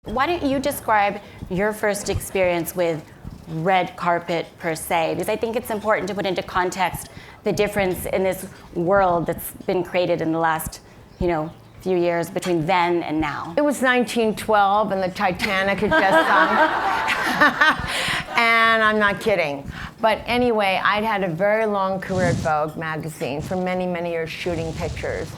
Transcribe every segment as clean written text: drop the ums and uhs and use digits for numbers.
Why don't you describe your first experience with red carpet per se? Because I think it's important to put into context the difference in this world that's been created in the last, few years between then and now. It was 1912 and the Titanic had just sunk. And I'm not kidding. But anyway, I'd had a very long career at Vogue magazine for many, many years shooting pictures.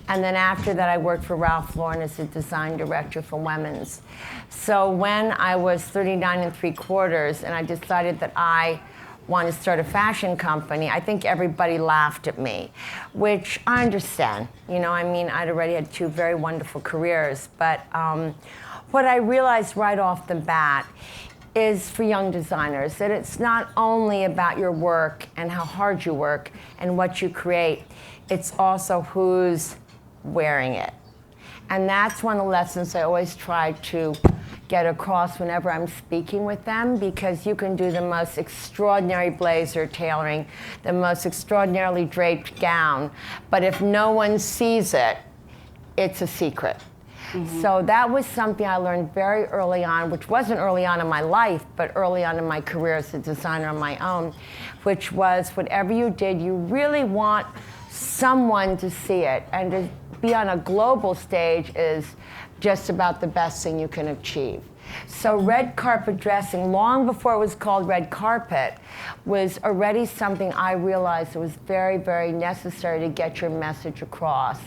And then after that, I worked for Ralph Lauren as a design director for women's. So when I was 39 3/4 and I decided that I wanted to start a fashion company, I think everybody laughed at me, which I understand. I'd already had two very wonderful careers. But what I realized right off the bat is for young designers that it's not only about your work and how hard you work and what you create, it's also who's wearing it. And that's one of the lessons I always try to get across whenever I'm speaking with them, because you can do the most extraordinary blazer tailoring, the most extraordinarily draped gown, but if no one sees it, it's a secret. Mm-hmm. So that was something I learned very early on, which wasn't early on in my life, but early on in my career as a designer on my own, which was whatever you did, you really want someone to see it. And to be on a global stage is just about the best thing you can achieve. So red carpet dressing, long before it was called red carpet, was already something I realized it was very, very necessary to get your message across.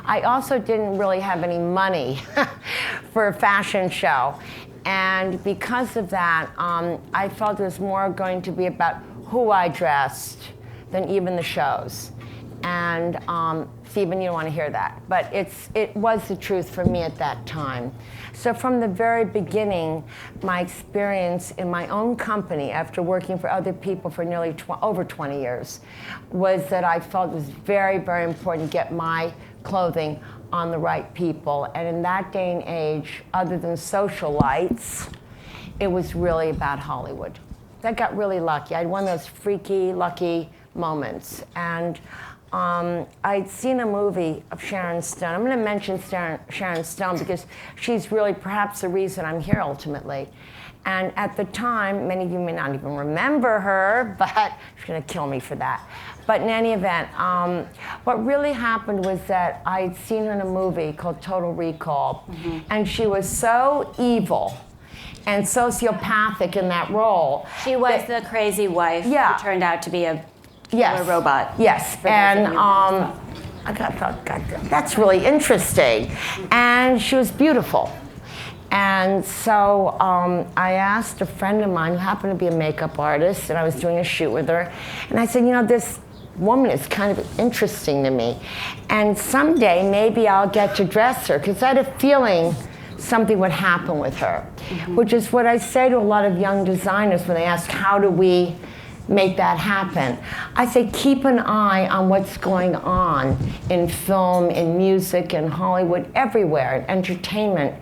I also didn't really have any money for a fashion show. And because of that, I felt it was more going to be about who I dressed than even the shows. And Stephen, you don't want to hear that, but it was the truth for me at that time. So from the very beginning, my experience in my own company, after working for other people for nearly over 20 years, was that I felt it was very, very important to get my clothing on the right people. And in that day and age, other than socialites, it was really about Hollywood. I got really lucky. I had one of those freaky, lucky moments. And I'd seen a movie of Sharon Stone. I'm going to mention Sharon Stone because she's really perhaps the reason I'm here ultimately. And at the time, many of you may not even remember her, but she's going to kill me for that. But in any event, what really happened was that I'd seen her in a movie called Total Recall, mm-hmm. and she was so evil and sociopathic in that role. She was the crazy wife who turned out to be a robot. Yes, and I thought, God, that's really interesting. And she was beautiful. And so I asked a friend of mine who happened to be a makeup artist, and I was doing a shoot with her, and I said, this woman is kind of interesting to me. And someday maybe I'll get to dress her, because I had a feeling something would happen with her, mm-hmm. which is what I say to a lot of young designers when they ask, how do we make that happen? I say, keep an eye on what's going on in film, in music, in Hollywood, everywhere, in entertainment.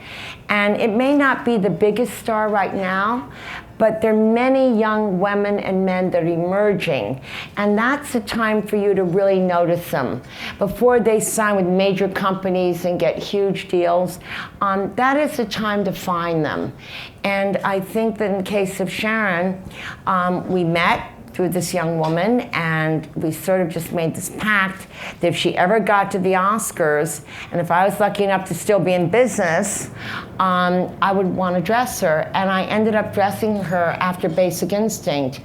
And it may not be the biggest star right now, but there are many young women and men that are emerging. And that's the time for you to really notice them. Before they sign with major companies and get huge deals, that is the time to find them. And I think that in the case of Sharon, we met through this young woman, and we sort of just made this pact that if she ever got to the Oscars, and if I was lucky enough to still be in business, I would want to dress her. And I ended up dressing her after Basic Instinct.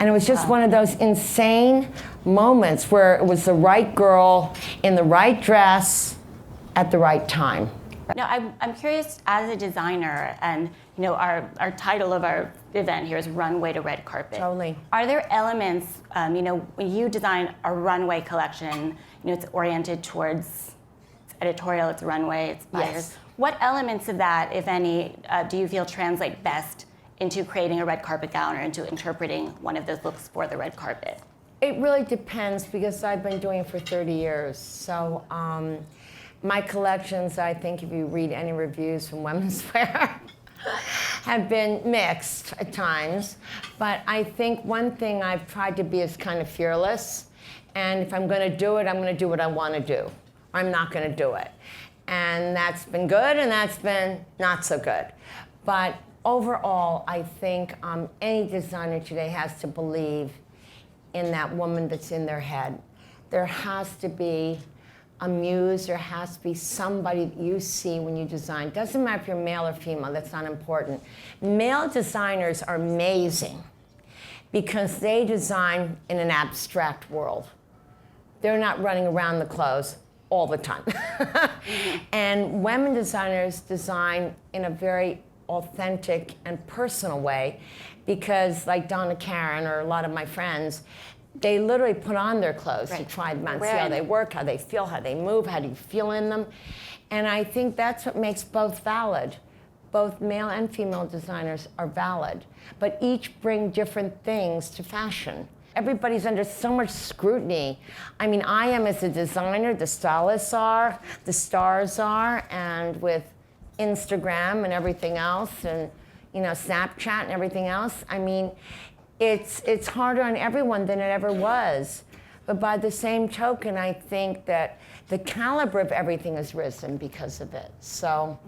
And it was just one of those insane moments where it was the right girl in the right dress at the right time. Now, I'm curious, as a designer, and our title of our event here is Runway to Red Carpet. Totally. Are there elements, when you design a runway collection, it's oriented towards editorial, it's runway, it's buyers. Yes. What elements of that, if any, do you feel translate best into creating a red carpet gown or into interpreting one of those looks for the red carpet? It really depends, because I've been doing it for 30 years. So my collections, I think if you read any reviews from women's wear, have been mixed at times. But I think one thing I've tried to be is kind of fearless. And if I'm going to do it, I'm going to do what I want to do. I'm not going to do it. And that's been good, and that's been not so good. But overall, I think any designer today has to believe in that woman that's in their head. There has to be a muse, there has to be somebody that you see when you design. Doesn't matter if you're male or female, that's not important. Male designers are amazing because they design in an abstract world. They're not running around the clothes all the time. And women designers design in a very authentic and personal way because like Donna Karan or a lot of my friends, they literally put on their clothes to try them on, see how they work, how they feel, how they move, how do you feel in them. And I think that's what makes both valid. Both male and female designers are valid, but each bring different things to fashion. Everybody's under so much scrutiny. I mean, I am as a designer, the stylists are, the stars are, and with Instagram and everything else, and Snapchat and everything else, I mean, it's harder on everyone than it ever was. But by the same token, I think that the caliber of everything has risen because of it. So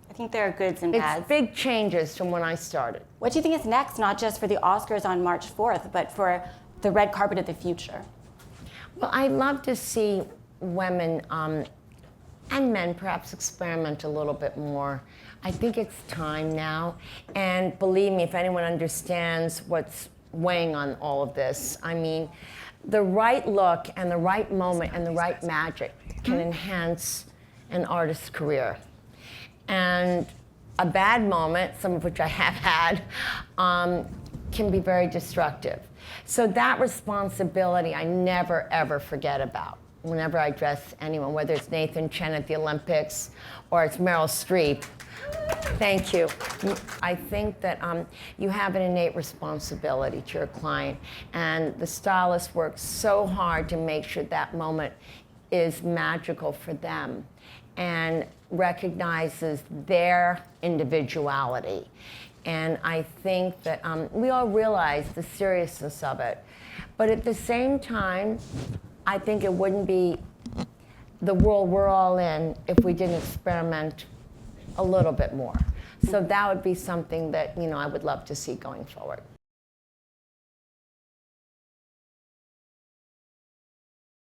I think there are goods and bads. It's big changes from when I started. What do you think is next, not just for the Oscars on March 4th, but for the red carpet of the future? Well, I'd love to see women and men perhaps experiment a little bit more. I think it's time now. And believe me, if anyone understands what's weighing on all of this, I mean, the right look and the right moment and the right magic can enhance an artist's career. And a bad moment, some of which I have had, can be very destructive. So that responsibility I never, ever forget about whenever I dress anyone, whether it's Nathan Chen at the Olympics or it's Meryl Streep. Thank you. I think that you have an innate responsibility to your client, and the stylist works so hard to make sure that moment is magical for them and recognizes their individuality. And I think that we all realize the seriousness of it. But at the same time, I think it wouldn't be the world we're all in if we didn't experiment a little bit more. So that would be something that I would love to see going forward.